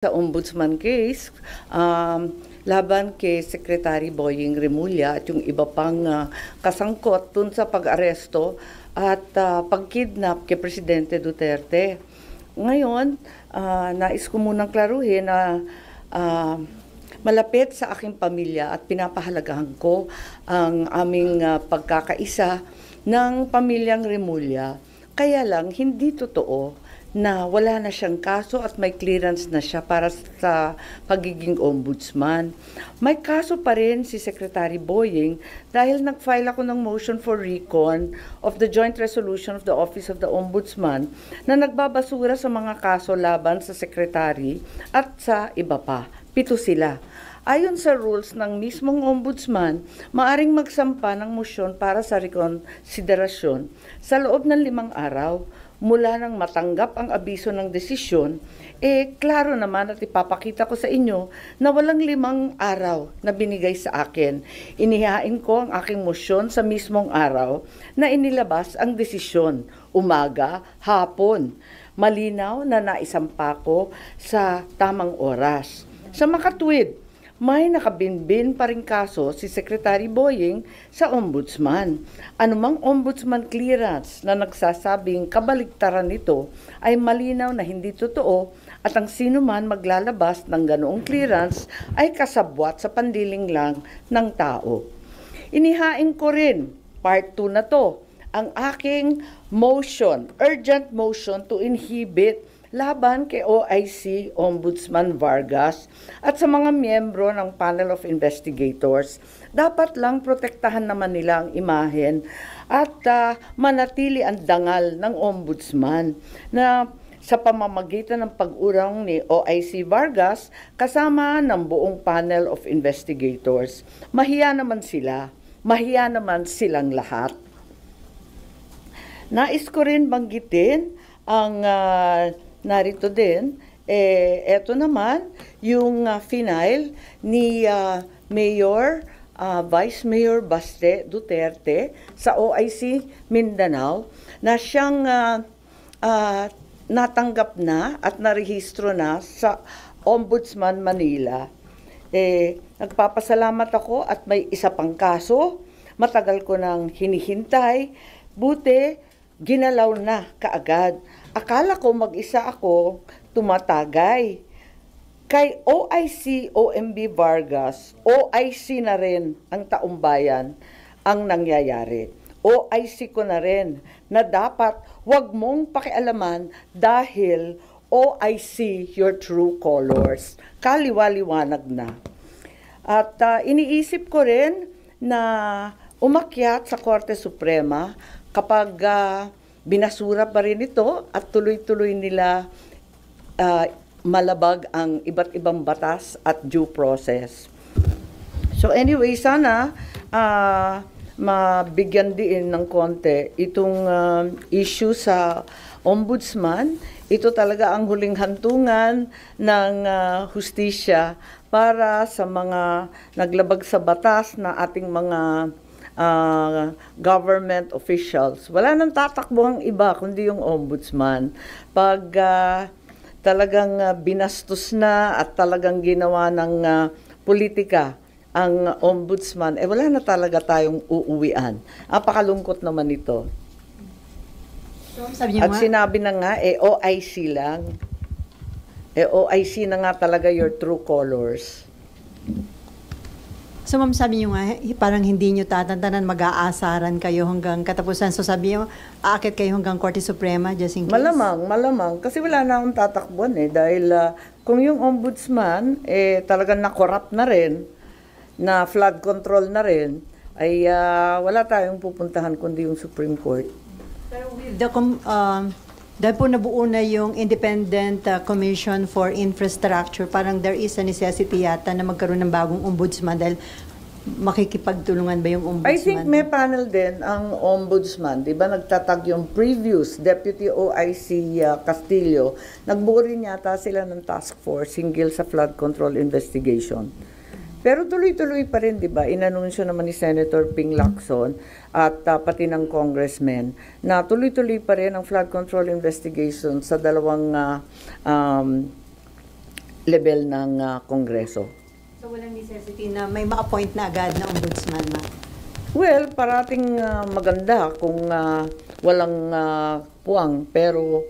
Sa ombudsman case, laban kay Secretary Boying Remulla at yung iba pang kasangkot dun sa pag-aresto at pag-kidnap kay Presidente Duterte. Ngayon, nais ko munang klaruhin na malapit sa aking pamilya at pinapahalagahan ko ang aming pagkakaisa ng pamilyang Remulla. Kaya lang, hindi totoo na wala na siyang kaso at may clearance na siya para sa pagiging ombudsman. May kaso pa rin si Secretary Boying dahil nag-file ako ng motion for recon of the joint resolution of the Office of the Ombudsman na nagbabasura sa mga kaso laban sa Secretary at sa iba pa. 7 sila. Ayon sa rules ng mismong ombudsman, maaring magsampa ng motion para sa rekonsiderasyon sa loob ng 5 araw. Mula nang matanggap ang abiso ng desisyon, klaro naman at ipapakita ko sa inyo na walang 5 araw na binigay sa akin. Inihain ko ang aking motion sa mismong araw na inilabas ang desisyon, umaga, hapon. Malinaw na naisampa ko sa tamang oras. Sa makatwid, may nakabinbin pa rin kaso si Secretary Boying sa ombudsman. Anumang ombudsman clearance na nagsasabing kabaligtaran nito ay malinaw na hindi totoo at ang sino man maglalabas ng ganoong clearance ay kasabwat sa pandiling lang ng tao. Inihain ko rin, part 2 na to, ang aking motion, urgent motion to inhibit laban kay OIC Ombudsman Vargas at sa mga miyembro ng panel of investigators. Dapat lang protektahan naman nila ang imahen at manatili ang dangal ng ombudsman na sa pamamagitan ng pag-urong ni OIC Vargas kasama ng buong panel of investigators. Mahiya naman sila. Mahiya naman silang lahat. Nais ko rin banggitin ang narito din, eto naman, yung final ni Mayor, Vice Mayor Baste Duterte sa OIC Mindanao na siyang natanggap na at narehistro na sa Ombudsman Manila. Nagpapasalamat ako at may isa pang kaso, matagal ko nang hinihintay, buti ginalaw na kaagad. Akala ko mag-isa ako tumatagay. Kay OIC OMB Vargas, OIC na rin ang taumbayan ang nangyayari. OIC ko na rin na dapat wag mong pakialaman dahil OIC your true colors. Kaliwa-liwanag na. At iniisip ko rin na umakyat sa Korte Suprema kapag binasura pa rin ito at tuloy-tuloy nila malabag ang iba't ibang batas at due process. So anyway, sana mabigyan din ng konti itong issue sa ombudsman. Ito talaga ang huling hantungan ng hustisya para sa mga naglabag sa batas na ating mga government officials. Wala nang tatakbuhang iba kundi yung ombudsman. Pag talagang binastos na at talagang ginawa ng politika ang ombudsman, wala na talaga tayong uuwian. Apakalungkot naman ito. So, sabi niyo at sinabi na nga, OIC lang. OIC na nga talaga your true colors. So, ma'am, sabi niyo nga, parang hindi niyo tatantanan, mag-aasaran kayo hanggang katapusan. So, sabi niyo, aakit kayo hanggang Korte Suprema, just in case? Malamang. Kasi wala na akong tatakbuhan dahil kung yung ombudsman, talagang na-corrupt na rin, na flood control na rin, ay wala tayong pupuntahan kundi yung Supreme Court. Pero with the dahil po nabuo na yung Independent Commission for Infrastructure, parang there is a necessity yata na magkaroon ng bagong ombudsman dahil makikipagtulungan ba yung ombudsman? I think may panel din ang ombudsman. Diba nagtatag yung previous Deputy OIC Castillo. Nagbuo rin yata sila ng task force hinggil sa flood control investigation. Pero tuloy-tuloy pa rin, di ba? Inanunsyo naman ni Senator Ping Lacson at pati ng congressman na tuloy-tuloy pa rin ang flood control investigation sa dalawang level ng Kongreso. So walang necessity na may ma-appoint na agad na ombudsman, ma'am? Well, parating maganda kung walang puwang, pero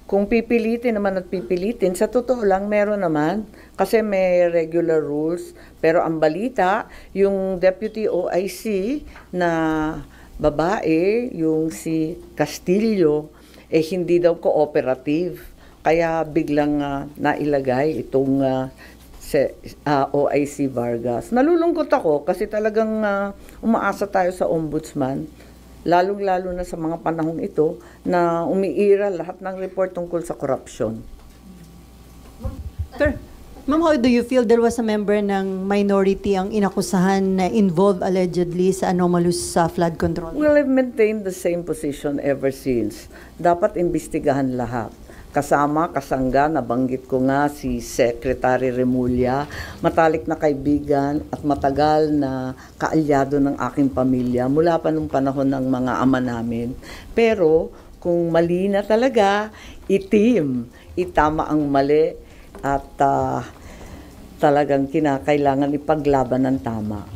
kung pipilitin naman at pipilitin, sa totoo lang meron naman kasi may regular rules. Pero ang balita, yung Deputy OIC na babae, yung si Castillo, hindi daw cooperative. Kaya biglang nailagay itong OIC Vargas. Nalulungkot ako kasi talagang umaasa tayo sa ombudsman, lalong-lalo na sa mga panahong ito na umiira lahat ng report tungkol sa corruption. Sir, ma'am, how do you feel there was a member ng minority ang inakusahan na involved allegedly sa anomalous flood control? Well, I've maintained the same position ever since. Dapat imbestigahan lahat. Kasama, kasangga, nabanggit ko nga si Secretary Remulla, matalik na kaibigan at matagal na kaalyado ng aking pamilya mula pa nung panahon ng mga ama namin. Pero kung mali na talaga, itama ang mali at talagang kinakailangan ipaglaban ng tama.